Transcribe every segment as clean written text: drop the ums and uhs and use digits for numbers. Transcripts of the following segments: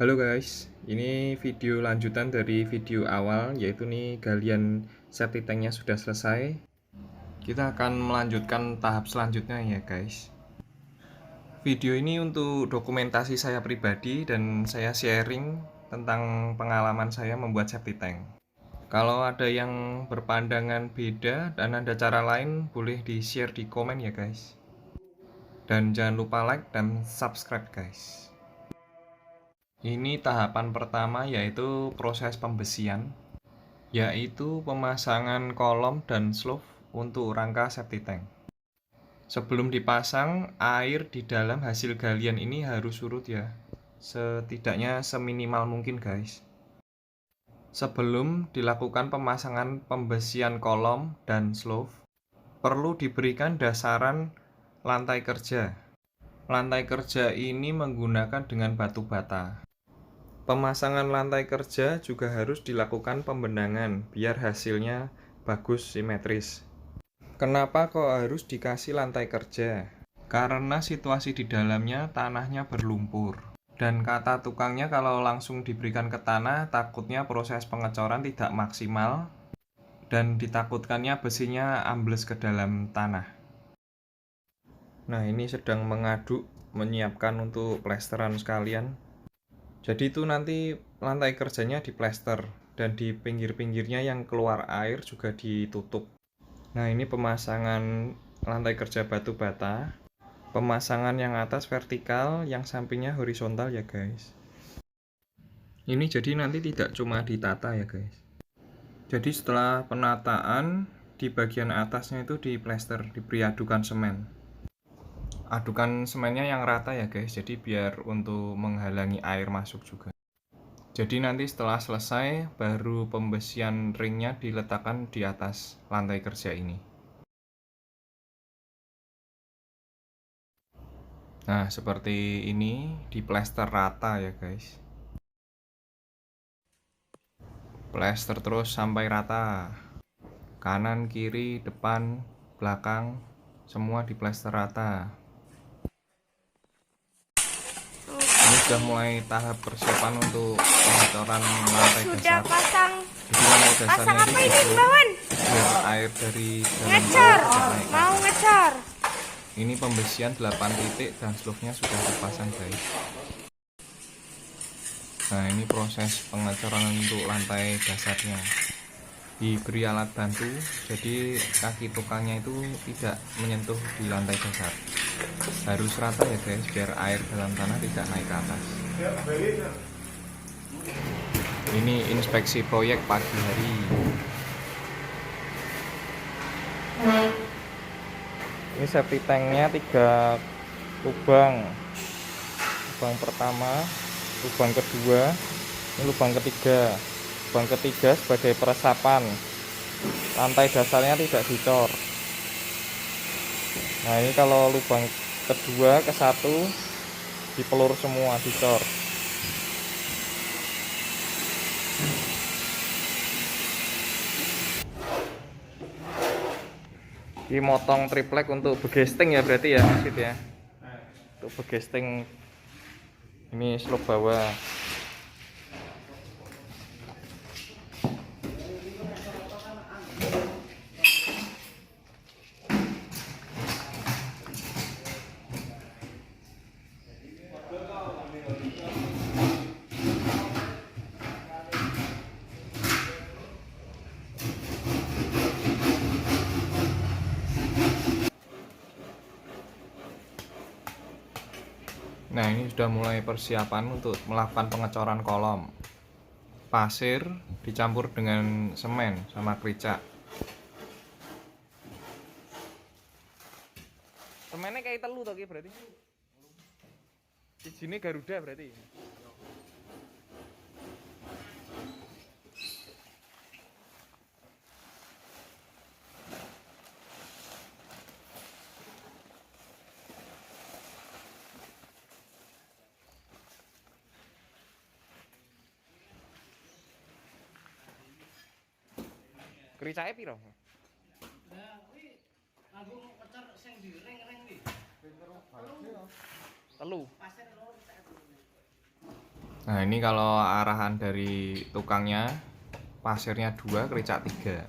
Halo guys, ini video lanjutan dari video awal, yaitu nih galian septic tanknya sudah selesai. Kita akan melanjutkan tahap selanjutnya ya guys. Video ini untuk dokumentasi saya pribadi dan saya sharing tentang pengalaman saya membuat septic tank. Kalau ada yang berpandangan beda dan ada cara lain, boleh di share di komen ya guys. Dan jangan lupa like dan subscribe guys. Ini tahapan pertama yaitu proses pembesian, yaitu pemasangan kolom dan slove untuk rangka septic tank. Sebelum dipasang, air di dalam hasil galian ini harus surut ya, setidaknya seminimal mungkin guys. Sebelum dilakukan pemasangan pembesian kolom dan slove, perlu diberikan dasaran lantai kerja. Lantai kerja ini menggunakan dengan batu bata. Pemasangan lantai kerja juga harus dilakukan pembenangan biar hasilnya bagus simetris. Kenapa kok harus dikasih lantai kerja? Karena situasi di dalamnya tanahnya berlumpur. Dan kata tukangnya kalau langsung diberikan ke tanah takutnya proses pengecoran tidak maksimal dan ditakutkannya besinya ambles ke dalam tanah. Nah, ini sedang mengaduk menyiapkan untuk plesteran sekalian. Jadi itu nanti lantai kerjanya diplester dan di pinggir-pinggirnya yang keluar air juga ditutup. Nah, ini pemasangan lantai kerja batu bata. Pemasangan yang atas vertikal, yang sampingnya horizontal ya guys. Ini jadi nanti tidak cuma ditata ya guys. Jadi setelah penataan, di bagian atasnya itu diplester, diberi adukan semen. Adukan semennya yang rata ya guys, jadi biar untuk menghalangi air masuk juga. Jadi nanti setelah selesai, baru pembesian ringnya diletakkan di atas lantai kerja ini. Nah, seperti ini, diplester rata ya guys. Plester terus sampai rata. Kanan, kiri, depan, belakang, semua diplester rata. Ini sudah mulai tahap persiapan untuk pengecoran lantai dasar. Pasang. Jadi lantai dasarnya Pasang apa ini ini, Bawan? biar air dari dalam Ngecor. naik. Mau ngecor. Ini pembesian 8 titik dan slove-nya sudah dipasang guys. Nah, ini proses pengecoran untuk lantai dasarnya. Diberi alat bantu, jadi kaki tukangnya itu tidak menyentuh di lantai dasar. Harus rata ya guys, biar air dalam tanah tidak naik ke atas. Ini inspeksi proyek pagi hari. Ini septic tanknya 3 lubang. Lubang pertama, lubang kedua, ini lubang ketiga. Lubang ketiga sebagai peresapan. Lantai dasarnya tidak dicor. Nah, ini kalau lubang kedua ke satu dipelur semua, dicor. Ini motong triplek untuk begesting ya berarti ya Mas ya. Untuk begesting ini slop bawah. Nah, ini sudah mulai persiapan untuk melakukan pengecoran kolom. Pasir dicampur dengan semen sama kericak. Semennya kayak telu toh berarti. Di sini Garuda berarti. Kericake piro? Nah, kuwi nganggo ngecer sing di ring-ring iki. Telu. Pasir loro tak. Nah, ini kalau arahan dari tukangnya, pasirnya 2, kericak 3.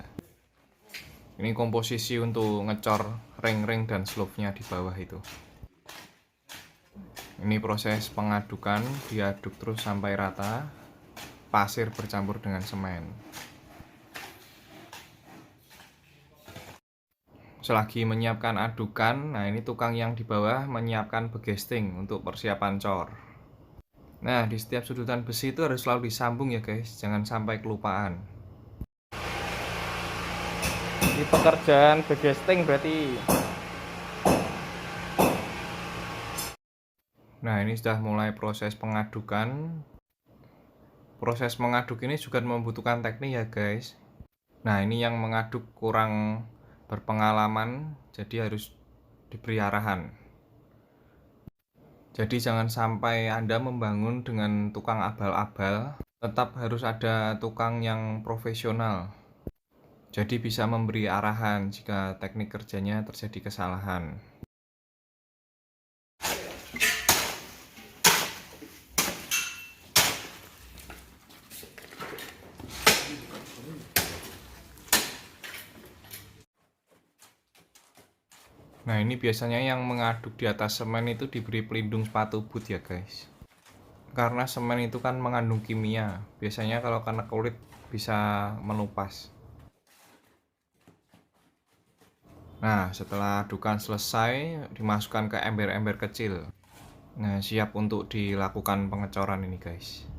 Ini komposisi untuk ngecor ring-ring dan slope-nya di bawah itu. Ini proses pengadukan, diaduk terus sampai rata, pasir bercampur dengan semen. Selagi menyiapkan adukan, nah ini tukang yang di bawah menyiapkan begesting untuk persiapan cor. Nah, di setiap sudutan besi itu harus selalu disambung ya guys, jangan sampai kelupaan. Ini pekerjaan begesting berarti. Nah, ini sudah mulai proses pengadukan. Proses mengaduk ini juga membutuhkan teknik ya guys. Nah, ini yang mengaduk kurang berpengalaman, jadi harus diberi arahan. Jadi jangan sampai Anda membangun dengan tukang abal-abal, tetap harus ada tukang yang profesional. Jadi bisa memberi arahan jika teknik kerjanya terjadi kesalahan. Nah, ini biasanya yang mengaduk di atas semen itu diberi pelindung sepatu boot ya guys. Karena semen itu kan mengandung kimia. Biasanya kalau kena kulit bisa melupas. Nah, setelah adukan selesai, dimasukkan ke ember-ember kecil. Nah, siap untuk dilakukan pengecoran ini guys.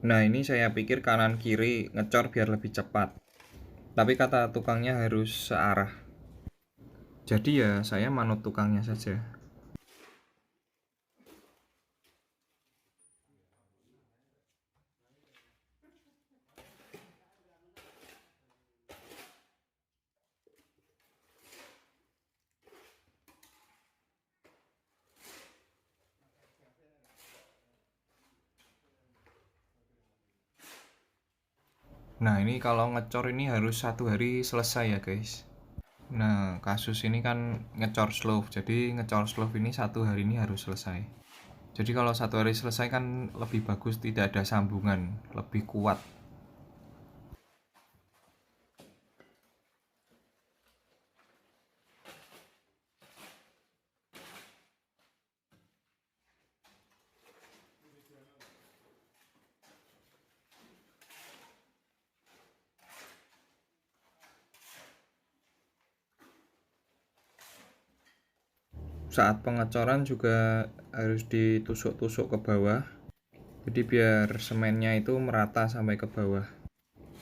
Nah, ini saya pikir kanan kiri ngecor biar lebih cepat. Tapi kata tukangnya harus searah. Jadi ya saya manut tukangnya saja. Nah, ini kalau ngecor ini harus 1 hari selesai ya guys. Nah, kasus ini kan ngecor slope. Jadi ngecor slope ini 1 hari ini harus selesai. Jadi kalau 1 hari selesai kan lebih bagus, tidak ada sambungan, lebih kuat. Saat pengecoran juga harus ditusuk-tusuk ke bawah. Jadi biar semennya itu merata sampai ke bawah.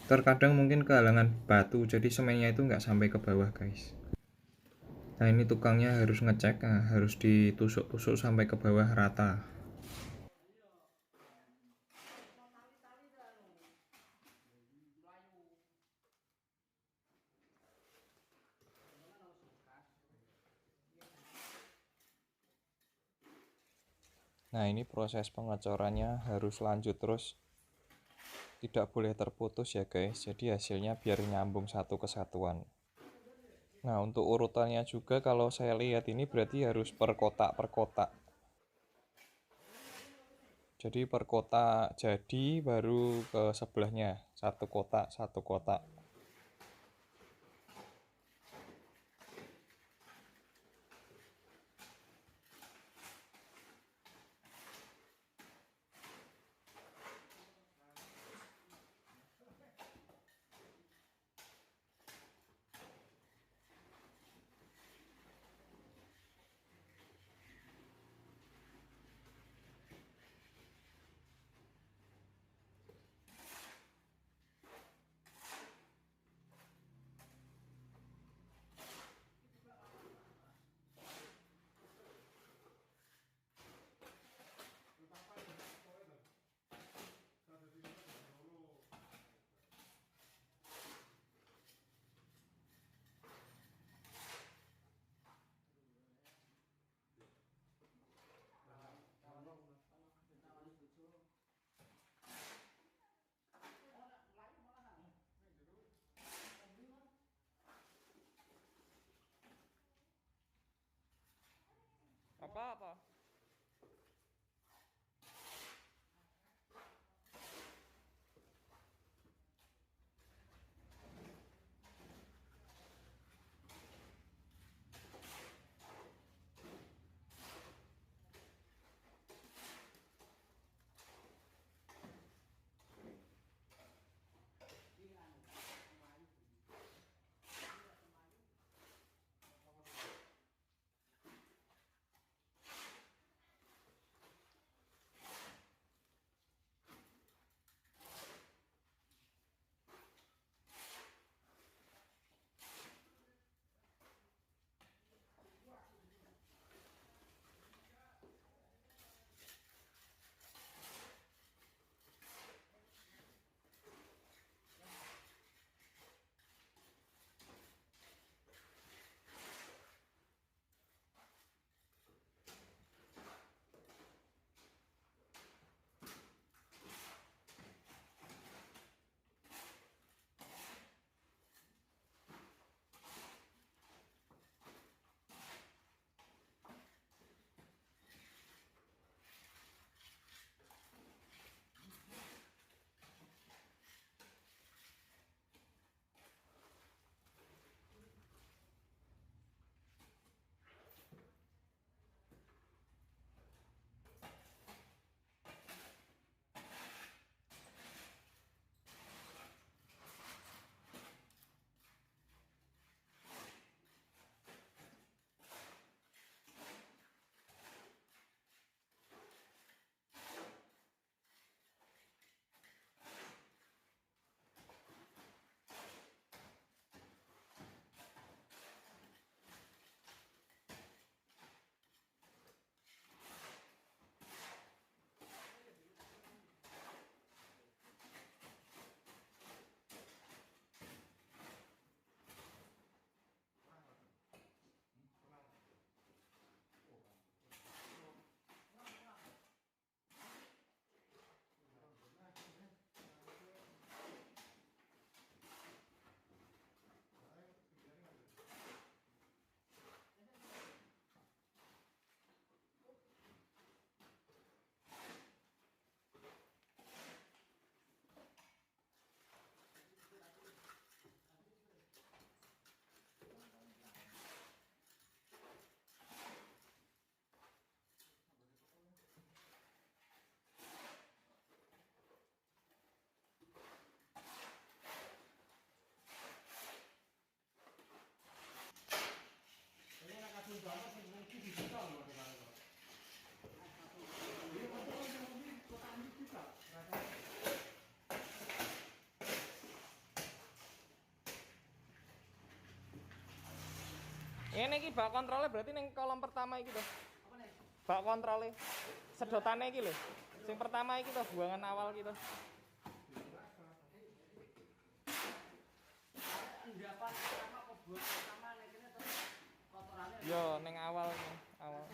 Terkadang mungkin kehalangan batu, jadi semennya itu nggak sampai ke bawah guys. Nah, ini tukangnya harus ngecek, nah, harus ditusuk-tusuk sampai ke bawah rata. Nah, ini proses pengecorannya harus lanjut terus, tidak boleh terputus ya guys, jadi hasilnya biar nyambung satu kesatuan. Nah, untuk urutannya juga kalau saya lihat ini berarti harus per kotak. Jadi per kotak jadi baru ke sebelahnya, satu kotak. Ini iki bak kontrolnya berarti ning kolom pertama iki to. Apa nih? Bak kontrolnya sedotane iki lho. Sing pertama iki to buangan awal gitu. Endapan pertama apa buat pertama nih kene terus kotorannya. Yo ning awal nih, awal.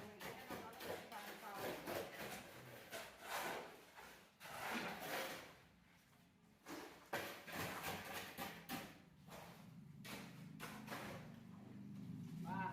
Wah,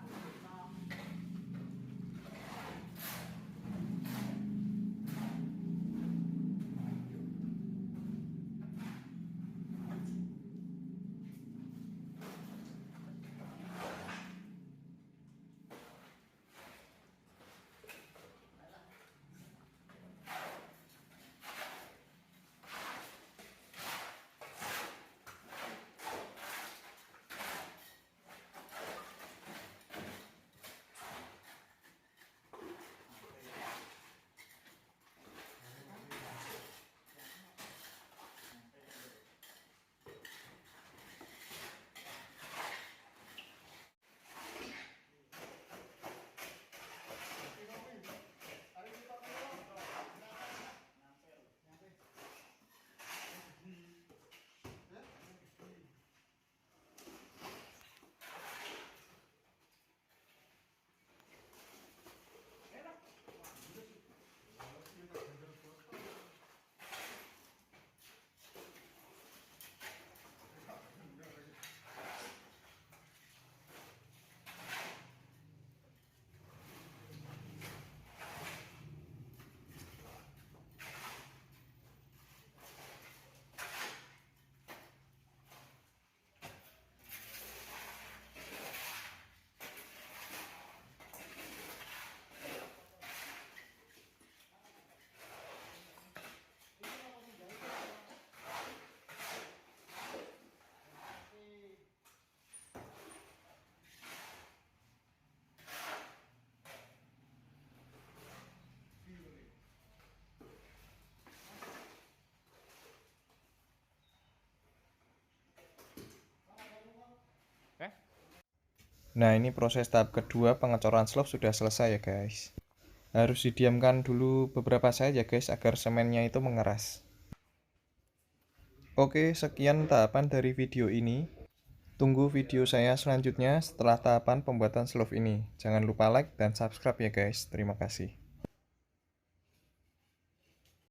Nah, ini proses tahap kedua pengecoran slope sudah selesai ya guys. Harus didiamkan dulu beberapa saat ya guys agar semennya itu mengeras. Oke, sekian tahapan dari video ini. Tunggu video saya selanjutnya setelah tahapan pembuatan slope ini. Jangan lupa like dan subscribe ya guys. Terima kasih.